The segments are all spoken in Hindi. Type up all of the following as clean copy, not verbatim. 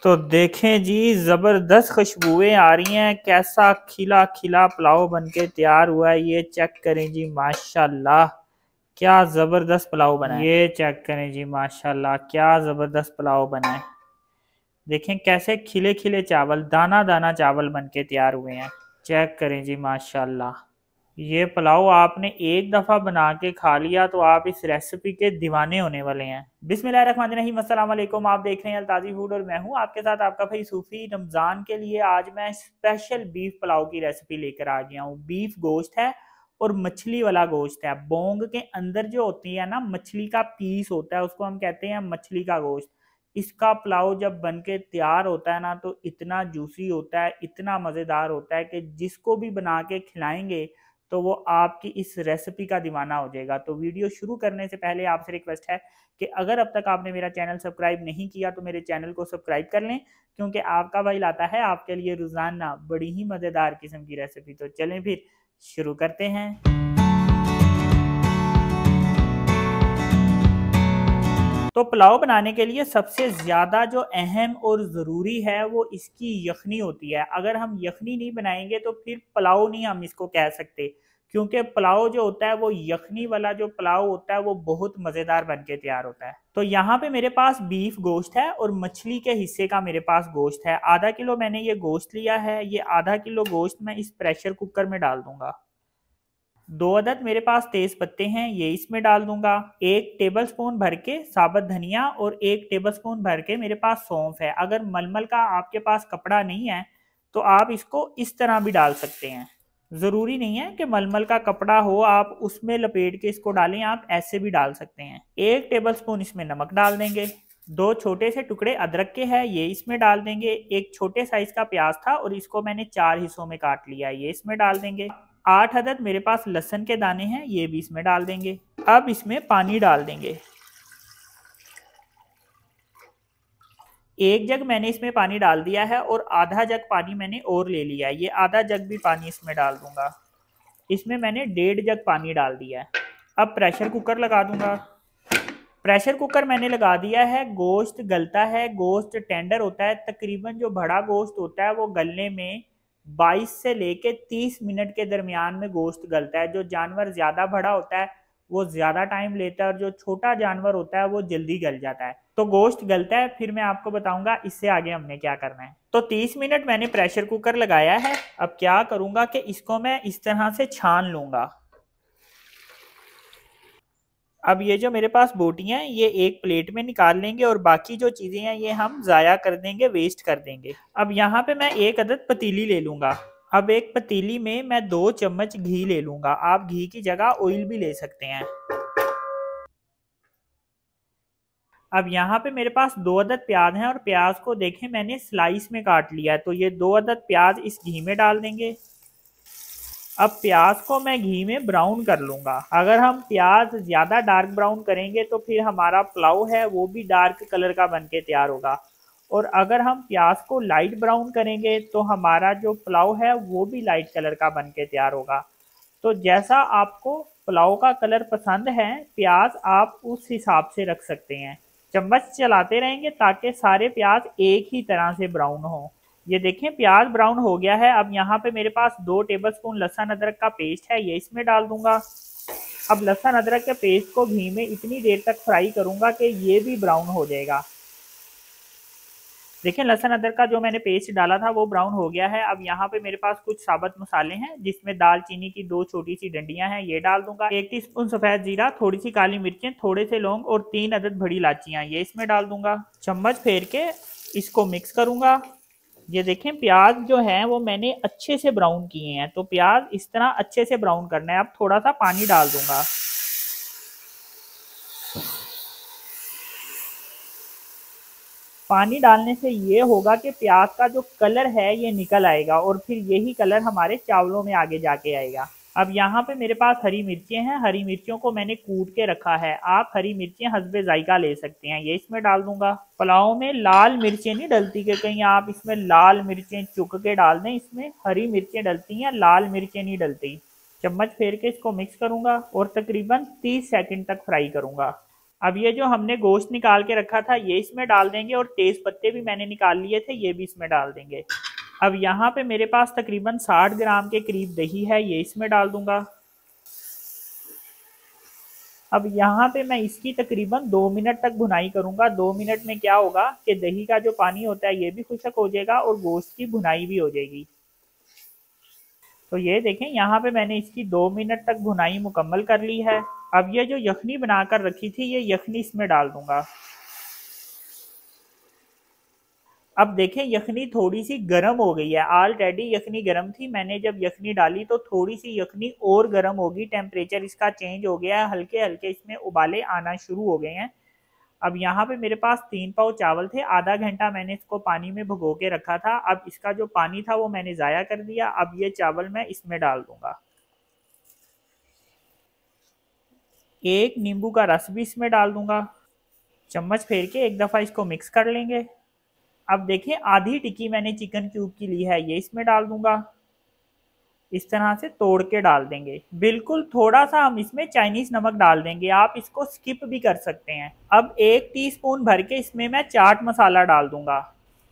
तो देखें जी, जबरदस्त खुशबुएं आ रही हैं। कैसा खिला खिला पुलाव बनके तैयार हुआ है, ये चेक करें जी। माशाल्लाह, क्या जबरदस्त पुलाव बना है। ये चेक करें जी, माशाल्लाह क्या जबरदस्त पुलाव बना है। देखें कैसे खिले खिले चावल, दाना दाना चावल बनके तैयार हुए हैं। चेक करें जी, माशाल्लाह। ये पुलाव आपने एक दफ़ा बना के खा लिया तो आप इस रेसिपी के दीवाने होने वाले हैं। बिस्मिल्लाहिर्रहमानिर्रहीम, अस्सलाम वालेकुम। आप देख रहे हैं अल्ताजी फूड और मैं हूं आपके साथ आपका भाई सूफी। रमज़ान के लिए आज मैं स्पेशल बीफ पुलाव की रेसिपी लेकर आ गया हूं। बीफ गोश्त है और मछली वाला गोश्त है। बोंग के अंदर जो होती है ना, मछली का पीस होता है, उसको हम कहते हैं मछली का गोश्त। इसका पुलाव जब बन के तैयार होता है ना, तो इतना जूसी होता है, इतना मज़ेदार होता है कि जिसको भी बना के खिलाएंगे तो वो आपकी इस रेसिपी का दीवाना हो जाएगा। तो वीडियो शुरू करने से पहले आपसे रिक्वेस्ट है कि अगर अब तक आपने मेरा चैनल सब्सक्राइब नहीं किया तो मेरे चैनल को सब्सक्राइब कर लें, क्योंकि आपका भाई लाता है आपके लिए रोजाना बड़ी ही मज़ेदार किस्म की रेसिपी। तो चलें फिर शुरू करते हैं। तो पुलाव बनाने के लिए सबसे ज़्यादा जो अहम और ज़रूरी है वो इसकी यखनी होती है। अगर हम यखनी नहीं बनाएंगे तो फिर पुलाव नहीं हम इसको कह सकते, क्योंकि पुलाव जो होता है वो यखनी वाला जो पुलाव होता है वो बहुत मज़ेदार बन के तैयार होता है। तो यहाँ पे मेरे पास बीफ गोश्त है और मछली के हिस्से का मेरे पास गोश्त है। आधा किलो मैंने ये गोश्त लिया है। ये आधा किलो गोश्त मैं इस प्रेशर कुकर में डाल दूंगा। 2 अदद मेरे पास तेज पत्ते हैं, ये इसमें डाल दूंगा। 1 टेबलस्पून भर के साबुत धनिया और 1 टेबलस्पून भर के मेरे पास सौंफ है। अगर मलमल का आपके पास कपड़ा नहीं है तो आप इसको इस तरह भी डाल सकते हैं। ज़रूरी नहीं है कि मलमल का कपड़ा हो आप उसमें लपेट के इसको डालें, आप ऐसे भी डाल सकते हैं। 1 टेबलस्पून इसमें नमक डाल देंगे। 2 छोटे से टुकड़े अदरक के हैं, ये इसमें डाल देंगे। 1 छोटे साइज का प्याज था और इसको मैंने 4 हिस्सों में काट लिया, ये इसमें डाल देंगे। 8 अदद मेरे पास लहसुन के दाने हैं, ये भी इसमें डाल देंगे। अब इसमें पानी डाल देंगे। 1 जग मैंने इसमें पानी डाल दिया है और आधा जग पानी मैंने और ले लिया है, ये आधा जग भी पानी इसमें डाल दूंगा। इसमें मैंने 1.5 जग पानी डाल दिया है। अब प्रेशर कुकर लगा दूंगा। प्रेशर कुकर मैंने लगा दिया है। गोश्त गलता है, गोश्त टेंडर होता है। तकरीबन जो बड़ा गोश्त होता है वो गलने में 22 से लेके 30 मिनट के दरमियान में गोश्त गलता है। जो जानवर ज़्यादा बड़ा होता है वो ज़्यादा टाइम लेता है और जो छोटा जानवर होता है वो जल्दी गल जाता है। तो गोश्त गलता है, फिर मैं आपको बताऊंगा इससे आगे हमने क्या करना है। तो 30 मिनट मैंने प्रेशर कुकर लगाया है। अब क्या करूंगा कि इसको मैं इस तरह से छान लूंगा। अब ये जो मेरे पास बोटियां हैं ये एक प्लेट में निकाल लेंगे और बाकी जो चीज़ें हैं ये हम ज़ाया कर देंगे, वेस्ट कर देंगे। अब यहाँ पे मैं 1 अदद पतीली ले लूँगा। अब एक पतीली में मैं 2 चम्मच घी ले लूँगा। आप घी की जगह ऑयल भी ले सकते हैं। अब यहाँ पे मेरे पास 2 अदद प्याज हैं और प्याज को देखें मैंने स्लाइस में काट लिया है। तो ये 2 अदद प्याज इस घी में डाल देंगे। अब प्याज को मैं घी में ब्राउन कर लूंगा। अगर हम प्याज ज़्यादा डार्क ब्राउन करेंगे तो फिर हमारा पुलाव है वो भी डार्क कलर का बन के तैयार होगा, और अगर हम प्याज को लाइट ब्राउन करेंगे तो हमारा जो पुलाव है वो भी लाइट कलर का बन के तैयार होगा। तो जैसा आपको पुलाव का कलर पसंद है प्याज आप उस हिसाब से रख सकते हैं। चम्मच चलाते रहेंगे ताकि सारे प्याज एक ही तरह से ब्राउन हो। ये देखें प्याज ब्राउन हो गया है। अब यहाँ पे मेरे पास 2 टेबलस्पून लहसुन अदरक का पेस्ट है, ये इसमें डाल दूंगा। अब लहसुन अदरक के पेस्ट को घी में इतनी देर तक फ्राई करूंगा कि ये भी ब्राउन हो जाएगा। देखें लहसुन अदरक का जो मैंने पेस्ट डाला था वो ब्राउन हो गया है। अब यहाँ पे मेरे पास कुछ साबुत मसाले हैं, जिसमें दालचीनी की 2 छोटी सी डंडियां हैं, ये डाल दूंगा। 1 टीस्पून सफेद जीरा, थोड़ी सी काली मिर्चें, थोड़े से लौंग और 3 अदद बड़ी इलायचियां, ये इसमें डाल दूंगा। चम्मच फेर के इसको मिक्स करूंगा। ये देखें प्याज जो है वो मैंने अच्छे से ब्राउन किए हैं, तो प्याज इस तरह अच्छे से ब्राउन करना है। अब थोड़ा सा पानी डाल दूंगा। पानी डालने से ये होगा कि प्याज का जो कलर है ये निकल आएगा और फिर यही कलर हमारे चावलों में आगे जाके आएगा। अब यहाँ पे मेरे पास हरी मिर्चें हैं, हरी मिर्चों को मैंने कूट के रखा है। आप हरी मिर्चें हस्बे जायका ले सकते हैं, ये इसमें डाल दूंगा। पुलाव में लाल मिर्चें नहीं डलती कि कहीं आप इसमें लाल मिर्चें चुक के डाल दें, इसमें हरी मिर्चें डलती हैं, लाल मिर्चें नहीं डलती। चम्मच फेर के इसको मिक्स करूंगा और तकरीबन 30 सेकंड तक फ्राई करूंगा। अब ये जो हमने गोश्त निकाल के रखा था ये इसमें डाल देंगे और तेज पत्ते भी मैंने निकाल लिए थे ये भी इसमें डाल देंगे। अब यहाँ पे मेरे पास तकरीबन 60 ग्राम के करीब दही है, ये इसमें डाल दूंगा। अब यहाँ पे मैं इसकी तकरीबन 2 मिनट तक भुनाई करूंगा। 2 मिनट में क्या होगा कि दही का जो पानी होता है ये भी खुश्क हो जाएगा और गोश्त की भुनाई भी हो जाएगी। तो ये देखें यहाँ पे मैंने इसकी 2 मिनट तक भुनाई मुकम्मल कर ली है। अब ये जो यखनी बनाकर रखी थी ये यखनी इसमें डाल दूंगा। अब देखें यखनी थोड़ी सी गर्म हो गई है, ऑलरेडी यखनी गर्म थी, मैंने जब यखनी डाली तो थोड़ी सी यखनी और गर्म होगी, टेम्परेचर इसका चेंज हो गया है, हल्के हल्के इसमें उबाले आना शुरू हो गए हैं। अब यहाँ पे मेरे पास 3 पाव चावल थे, आधा घंटा मैंने इसको पानी में भिगो के रखा था। अब इसका जो पानी था वो मैंने ज़ाया कर दिया। अब ये चावल मैं इसमें डाल दूंगा। एक नींबू का रस भी इसमें डाल दूंगा। चम्मच फेर के एक दफ़ा इसको मिक्स कर लेंगे। अब देखिए आधी टिक्की मैंने चिकन क्यूब की ली है, ये इसमें डाल दूंगा। इस तरह से तोड़ के डाल देंगे। बिल्कुल थोड़ा सा हम इसमें चाइनीज नमक डाल देंगे, आप इसको स्किप भी कर सकते हैं। अब 1 टीस्पून भर के इसमें मैं चाट मसाला डाल दूंगा।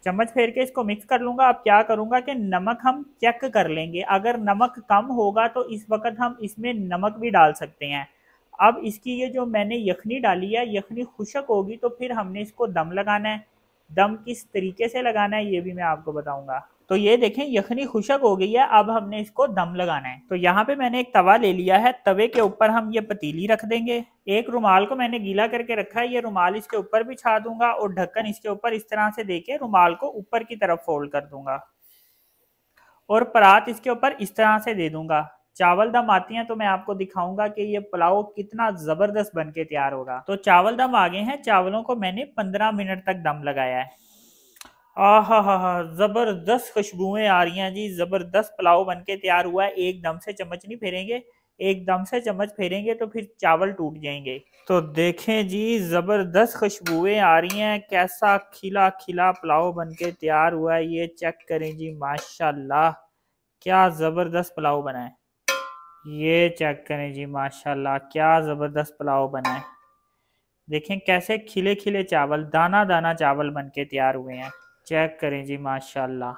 चम्मच फेर के इसको मिक्स कर लूंगा। अब क्या करूंगा कि नमक हम चेक कर लेंगे, अगर नमक कम होगा तो इस वक्त हम इसमें नमक भी डाल सकते हैं। अब इसकी ये जो मैंने यखनी डाली है, यखनी खुशक होगी तो फिर हमने इसको दम लगाना है। दम किस तरीके से लगाना है ये भी मैं आपको बताऊंगा। तो ये देखें यखनी खुशक हो गई है, अब हमने इसको दम लगाना है। तो यहाँ पे मैंने एक तवा ले लिया है, तवे के ऊपर हम ये पतीली रख देंगे। एक रुमाल को मैंने गीला करके रखा है, ये रुमाल इसके ऊपर बिछा दूंगा और ढक्कन इसके ऊपर इस तरह से देके रुमाल को ऊपर की तरफ फोल्ड कर दूंगा और परात इसके ऊपर इस तरह से दे दूंगा। चावल दम आती हैं तो मैं आपको दिखाऊंगा कि ये पुलाव कितना जबरदस्त बन के तैयार होगा। तो चावल दम आ गए हैं, चावलों को मैंने 15 मिनट तक दम लगाया है। आहा हा हा, जबरदस्त खुशबुएं आ रही हैं जी, जबरदस्त पुलाव बन के तैयार हुआ है। एकदम से चम्मच नहीं फेरेंगे, एकदम से चम्मच फेरेंगे तो फिर चावल टूट जाएंगे। तो देखें जी जबरदस्त खुशबुएं आ रही हैं, कैसा खिला खिला पुलाव बन के तैयार हुआ है। ये चेक करें जी, माशाल्लाह क्या जबरदस्त पुलाव बना है। ये चेक करें जी, माशाल्लाह क्या जबरदस्त पुलाव बना है। देखें कैसे खिले खिले चावल, दाना दाना चावल बन के तैयार हुए हैं। चेक करें जी, माशाल्लाह।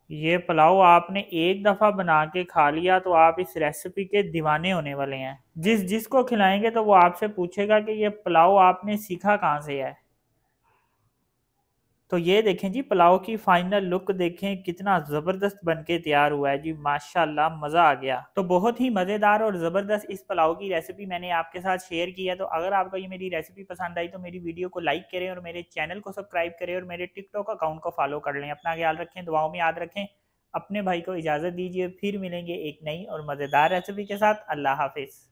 ये पुलाव आपने एक दफ़ा बना के खा लिया तो आप इस रेसिपी के दीवाने होने वाले हैं। जिसको खिलाएंगे तो वो आपसे पूछेगा कि ये पुलाव आपने सीखा कहाँ से है। तो ये देखें जी पुलाव की फाइनल लुक देखें, कितना ज़बरदस्त बन के तैयार हुआ है जी, माशाल्लाह मज़ा आ गया। तो बहुत ही मज़ेदार और ज़बरदस्त इस पुलाव की रेसिपी मैंने आपके साथ शेयर की है। तो अगर आपको ये मेरी रेसिपी पसंद आई तो मेरी वीडियो को लाइक करें और मेरे चैनल को सब्सक्राइब करें और मेरे टिकटॉक अकाउंट को फॉलो कर लें। अपना ख्याल रखें, दुआओं में याद रखें। अपने भाई को इजाज़त दीजिए, फिर मिलेंगे एक नई और मज़ेदार रेसिपी के साथ। अल्लाह हाफिज़।